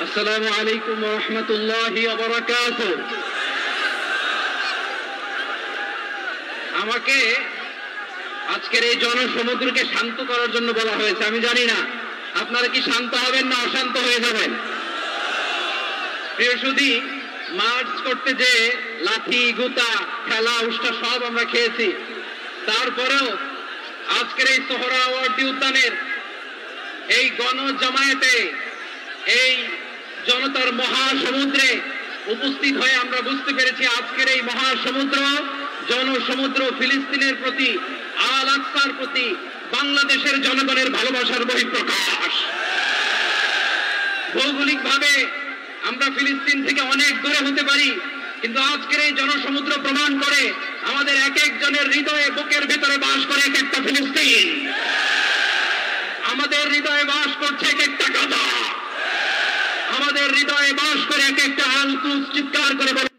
আসসালামু আলাইকুম ওয়া রাহমাতুল্লাহি ওয়া বারাকাতুহু। আমাকে আজকের এই জনসমুদ্রকে শান্ত করার জন্য বলা হয়েছে। আমি জানি না আপনারা কি শান্ত হবেন না অশান্ত হয়ে যাবেন। প্রিয় সুধী, মার্চ করতে যে লাঠি গুতা খেলা উষ্টা সব আমরা খেয়েছি, তারপরেও আজকের এই সোহরাওয়ার্দী উদ্যানের এই গণজামায়াতে এই জনতার মহাসমুদ্রে উপস্থিত হয়ে আমরা বুঝতে পেরেছি আজকের এই মহাসমুদ্র জনসমুদ্র ফিলিস্তিনের প্রতি, আল আকসার প্রতি বাংলাদেশের জনগণের ভালোবাসার বহিঃপ্রকাশ। ভৌগোলিকভাবে আমরা ফিলিস্তিন থেকে অনেক দূরে হতে পারি, কিন্তু আজকের এই জনসমুদ্র প্রমাণ করে আমাদের এক একজনের হৃদয়ে বুকের ভেতরে বাস করে এক একটা ফিলিস্তিন। আমাদের হৃদয়ে বাস করছে এক একটা গাজা, আমাদের হৃদয়ে বাস করে এক একটা আল কুদস। চিৎকার করে বলেন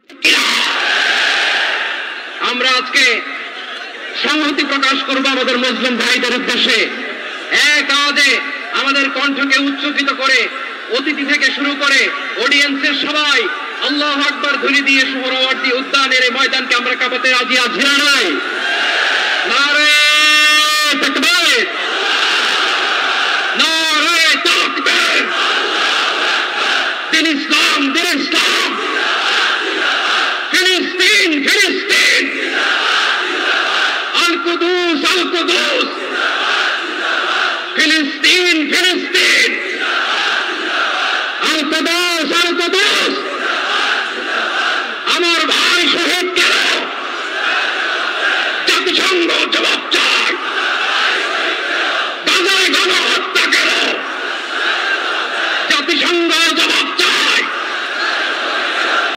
আমরা আজকে সংহতি প্রকাশ করব আমাদের মুসলিম ভাইদের উদ্দেশ্যে। এক আওয়াজে আমাদের কণ্ঠকে উচ্চকিত করে অতিথি থেকে শুরু করে অডিয়েন্সের সবাই আল্লাহু আকবার ধ্বনি দিয়ে সোহরাওয়ার্দী উদ্যানের এই ময়দানকে আমরা কাঁপাতে রাজি আছি না নাই? নারে তাকবীর, নারে তাকবীর। দিন ইসলাম, দিন ইসলাম। ফিলিস্তিন, ফিলিস্তিন। আল কুদুস, আল কুদুস। ফিলিস্তিন, ফিলিস্তিন।